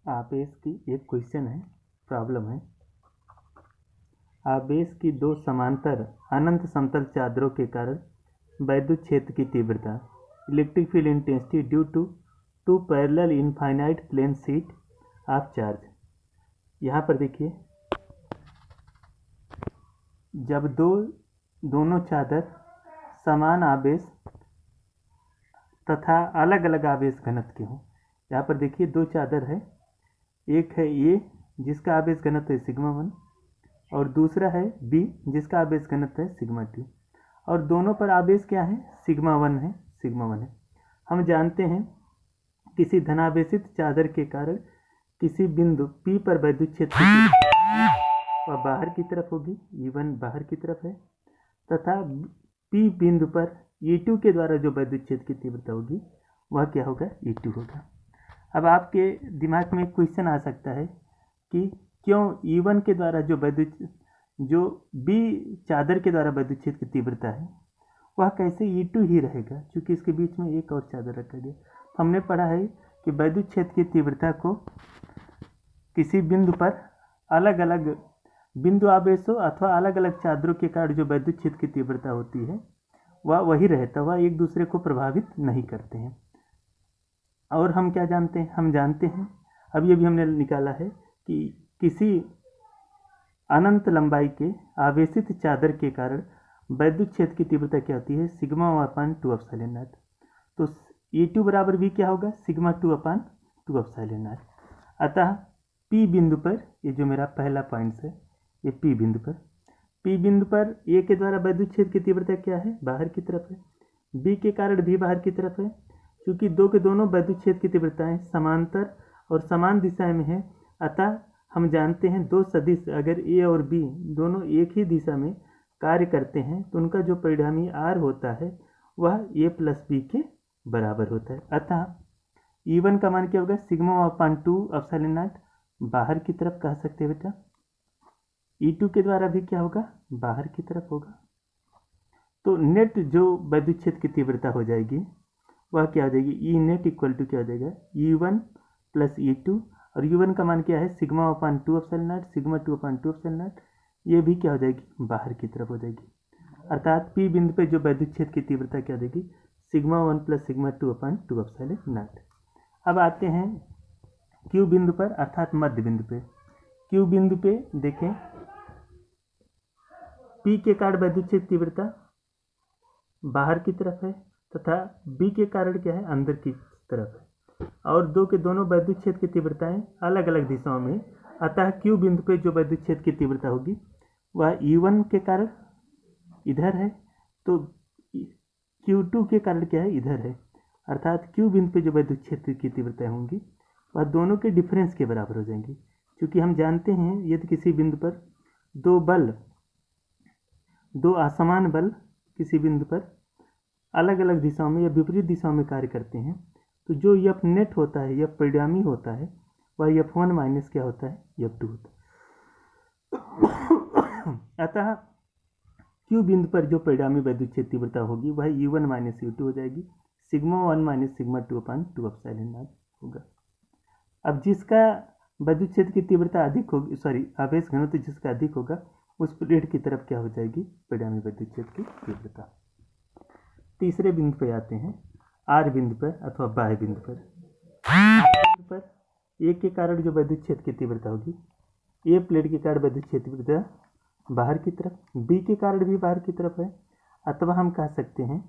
आवेश की एक क्वेश्चन है, प्रॉब्लम है। आवेश की दो समांतर अनंत समतल चादरों के कारण वैद्युत क्षेत्र की तीव्रता electric field intensity due to two parallel infinite plane sheet of charge. यहाँ पर देखिए, जब दोनों चादर समान आवेश तथा अलग अलग आवेश घनत्व के हों। यहाँ पर देखिए दो चादर है, एक है ए जिसका आवेश घनत्व है सिग्मा 1 और दूसरा है बी जिसका आवेश घनत्व है सिग्मा 2 और दोनों पर आवेश क्या है, सिग्मा 1 है, सिग्मा 1 है। हम जानते हैं किसी धनावेशित चादर के कारण किसी बिंदु P पर वैद्युत क्षेत्र वह बाहर की तरफ होगी, E1 बाहर की तरफ है, तथा P बिंदु पर E2 के द्वारा जो वैद्युत क्षेत्र की तीव्रता होगी वह क्या होगा, E2 होगा। अब आपके दिमाग में एक क्वेश्चन आ सकता है कि क्यों E1 के द्वारा जो B चादर के द्वारा वैद्युत क्षेत्र की तीव्रता है वह कैसे E2 ही रहेगा, क्योंकि इसके बीच में एक और चादर रखा गया। तो हमने पढ़ा है कि वैद्युत क्षेत्र की तीव्रता को किसी बिंदु पर अलग अलग बिंदु आवेशों अथवा अलग अलग चादरों के कारण जो वैद्युत क्षेत्र की तीव्रता होती है वह वही रहता, वह एक दूसरे को प्रभावित नहीं करते हैं। और हम क्या जानते हैं, हम जानते हैं अभी हमने निकाला है कि किसी अनंत लंबाई के आवेशित चादर के कारण वैद्युत क्षेत्र की तीव्रता क्या होती है, सिग्मा 1/2 एप्सिलॉन नॉट। तो E2 बराबर भी क्या होगा, सिग्मा 2/2 एप्सिलॉन नॉट। अतः P बिंदु पर, ये जो मेरा पहला पॉइंट है, ये P बिंदु पर A के द्वारा वैद्युत क्षेत्र की तीव्रता क्या है, बाहर की तरफ है, B के कारण भी बाहर की तरफ है। क्योंकि दो के दोनों वैद्युत क्षेत्र की तीव्रताएं समांतर और समान दिशा में है, अतः हम जानते हैं दो सदिश अगर A और B दोनों एक ही दिशा में कार्य करते हैं तो उनका जो परिणामी R होता है वह A + B के बराबर होता है। अतः E1 का मान क्या होगा, सिग्मा 1/2 एप्सिलॉन नॉट, बाहर की तरफ कह सकते हैं बेटा। E2 के द्वारा भी क्या होगा, बाहर की तरफ होगा। तो नेट जो वैद्युत क्षेत्र की तीव्रता हो जाएगी वह क्या हो जाएगी, ई नेट इक्वल टू क्या हो जाएगा, E1 + E2, और U1 का मान क्या है, sigma 1/2 epsilon naught, sigma 2/2 epsilon not, ये भी क्या हो जाएगी, बाहर की तरफ हो जाएगी। अर्थात P बिंदु पे जो वैद्युत क्षेत्र की तीव्रता क्या देगी, सिग्मा 1 + सिग्मा 2/2 एप्सिलॉन नॉट। अब आते हैं Q बिंदु पर, अर्थात मध्य बिंदु पे। Q बिंदु पे देखें, P के कारण वैद्युत क्षेत्र तीव्रता बाहर की तरफ है तथा B के कारण क्या है, अंदर की तरफ है, और दो के दोनों वैद्युत क्षेत्र की तीव्रताएं अलग अलग दिशाओं में। अतः Q बिंदु पे जो वैद्युत क्षेत्र की तीव्रता होगी वह E1 के कारण इधर है, तो Q2 के कारण क्या है, इधर है। अर्थात Q बिंदु पे जो वैद्युत क्षेत्र की तीव्रताएं होंगी वह दोनों के डिफरेंस के बराबर हो जाएंगी। क्योंकि हम जानते हैं यदि किसी बिंदु पर दो असमान बल किसी बिंदु पर अलग अलग दिशाओं में या विपरीत दिशाओं में कार्य करते हैं तो जो F नेट होता है, F परिणामी होता है, वह F1 - क्या होता है, F2 होता है। अतः Q बिंदु पर जो परिणामी वैद्युत क्षेत्र तीव्रता होगी वह U1 - U2 हो जाएगी, सिग्मा 1 - सिग्मा 2/2 एप्सिलॉन नॉट होगा। अब जिसका वैद्युत क्षेत्र की तीव्रता अधिक होगी, आवेश घनत्व जिसका अधिक होगा उस प्लेट की तरफ क्या हो जाएगी, परिणामी वैद्युत क्षेत्र की तीव्रता। तीसरे बिंदु पर आते हैं, R बिंदु पर अथवा बाह्य बिंदु पर। बिंदु पर A के कारण जो वैद्युत क्षेत्र की तीव्रता होगी, A प्लेट के कारण वैद्युत क्षेत्र की तीव्रता बाहर की तरफ, B के कारण भी बाहर की तरफ है। अथवा हम कह सकते हैं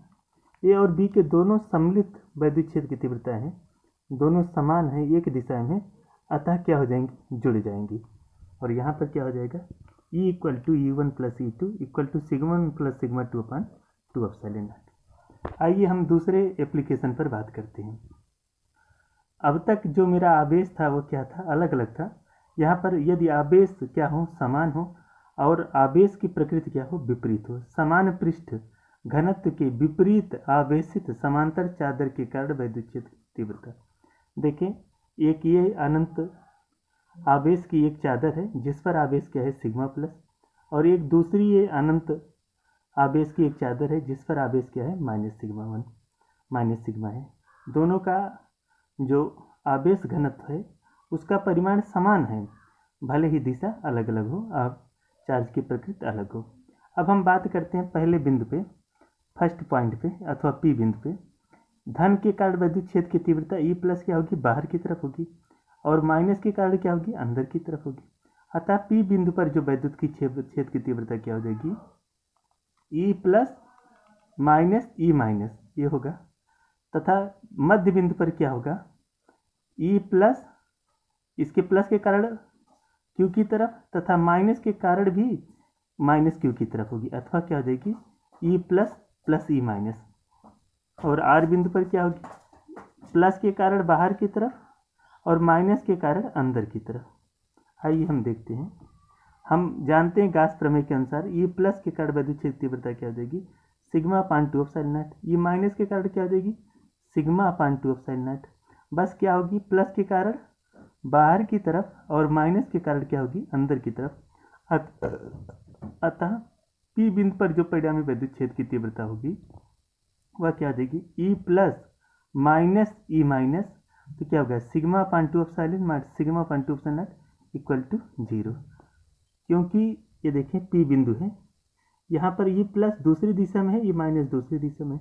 A और B के दोनों सम्मिलित वैद्युत क्षेत्र की तीव्रता है, दोनों समान है एक दिशा में, अतः क्या हो जाएंगी, जुड़ जाएंगी। और यहाँ पर क्या हो जाएगा, E = E1 + E2 = sigma 1 + sigma 2/2 epsilon not. आइए हम दूसरे एप्लीकेशन पर बात करते हैं। अब तक जो मेरा आवेश था वो क्या था, अलग अलग था। यहाँ पर यदि आवेश क्या हो, समान हो, और आवेश की प्रकृति क्या हो, विपरीत हो, समान पृष्ठ घनत्व के विपरीत आवेशित समांतर चादर के कारण वैद्युत क्षेत्र तीव्रता। देखें, एक ये अनंत आवेश की एक चादर है जिस पर आवेश क्या है, सिग्मा प्लस, और एक दूसरी ये अनंत आवेश की एक चादर है जिस पर आवेश क्या है, -सिग्मा 1 - सिग्मा है। दोनों का जो आवेश घनत्व है उसका परिमाण समान है, भले ही दिशा अलग अलग हो और चार्ज की प्रकृति अलग हो। अब हम बात करते हैं पहले बिंदु पे, फर्स्ट पॉइंट पे अथवा पी बिंदु पे। धन के कारण विद्युत क्षेत्र की तीव्रता ई प्लस क्या होगी, बाहर की तरफ होगी, और माइनस के कारण क्या होगी, अंदर की तरफ होगी। अतः पी बिंदु पर जो विद्युत की क्षेत्र की तीव्रता क्या हो जाएगी, E plus minus E minus ये होगा। तथा मध्य बिंदु पर क्या होगा, ई प्लस, इसके प्लस के कारण क्यू की तरफ तथा माइनस के कारण भी माइनस क्यू की तरफ होगी, अथवा क्या हो जाएगी E plus plus E minus. और आर बिंदु पर क्या होगी, प्लस के कारण बाहर की तरफ और माइनस के कारण अंदर की तरफ। आइए हम देखते हैं। हम जानते हैं गास प्रमेय के अनुसार ई प्लस के कारण विद्युत क्षेत्र तीव्रता क्या हो जाएगी, sigma upon 2 epsilon not. E minus के कारण क्या हो जाएगी, सिग्मा अपान 2 एप्सिलॉन नॉट। बस क्या होगी, प्लस के कारण बाहर की तरफ और माइनस के कारण क्या होगी, अंदर की तरफ। अतः पी बिंदु पर जो परिणामी विद्युत क्षेत्र की तीव्रता होगी वह क्या हो जाएगी, E plus minus E minus, तो क्या होगा sigma upon 2 epsilon naught, sigma upon 2 epsilon naught equal to 0। क्योंकि ये देखें पी बिंदु है, यहाँ पर ये प्लस दूसरी दिशा में है, ये माइनस दूसरी दिशा में।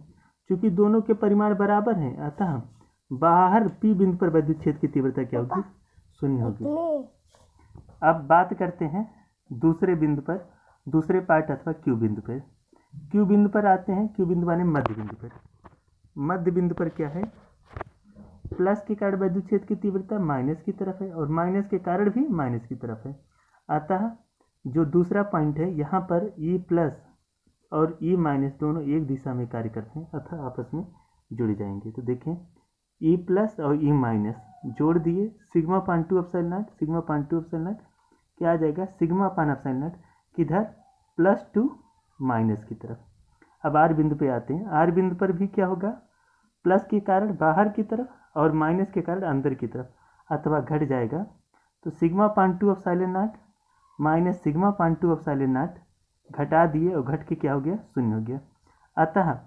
चूंकि दोनों के परिमाण बराबर हैं, अतः बाहर पी बिंदु पर विद्युत क्षेत्र की तीव्रता क्या होगी, 0 होगी। अब बात करते हैं दूसरे बिंदु पर, दूसरे पार्ट अथवा क्यू बिंदु पर। क्यू बिंदु पर आते हैं, क्यू बिंदु माने मध्य बिंदु पर। मध्य बिंदु पर क्या है, प्लस के कारण विद्युत क्षेत्र की तीव्रता माइनस की तरफ है और माइनस के कारण भी माइनस की तरफ है। अतः जो दूसरा पॉइंट है यहाँ पर ई प्लस और ई माइनस दोनों एक दिशा में कार्य करते हैं, अतः आपस में जुड़ जाएंगे। तो देखें ई प्लस और ई माइनस जोड़ दिए, sigma upon 2 epsilon naught, sigma upon 2 epsilon not क्या आ जाएगा, सिग्मा अपान एप्सिलॉन नॉट किधर, +2 माइनस की तरफ। अब आर बिंदु पे आते हैं। आर बिंदु पर भी क्या होगा, प्लस के कारण बाहर की तरफ और माइनस के कारण अंदर की तरफ, अथवा घट जाएगा। तो sigma upon 2 epsilon not minus sigma upon 2 epsilon not घटा दिए और घट के क्या हो गया, 0 हो गया। अतः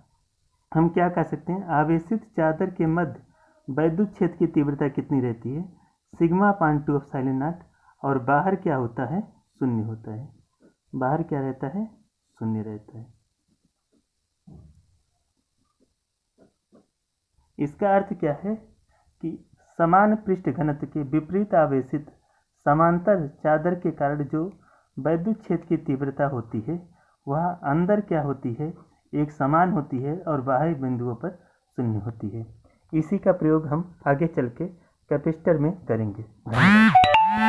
हम क्या कह सकते हैं, आवेशित चादर के मध्य विद्युत क्षेत्र की तीव्रता कितनी रहती है, सिग्मा अपान 2 एप्सिलॉन नॉट, और बाहर क्या होता है, 0 होता है। बाहर क्या रहता है, 0 रहता है। इसका अर्थ क्या है कि समान पृष्ठ घनत्व के विपरीत आवेशित समांतर चादर के कारण जो विद्युत क्षेत्र की तीव्रता होती है वह अंदर क्या होती है, एक समान होती है और बाहरी बिंदुओं पर 0 होती है। इसी का प्रयोग हम आगे चल के कैपेसिटर में करेंगे। धन्यवाद।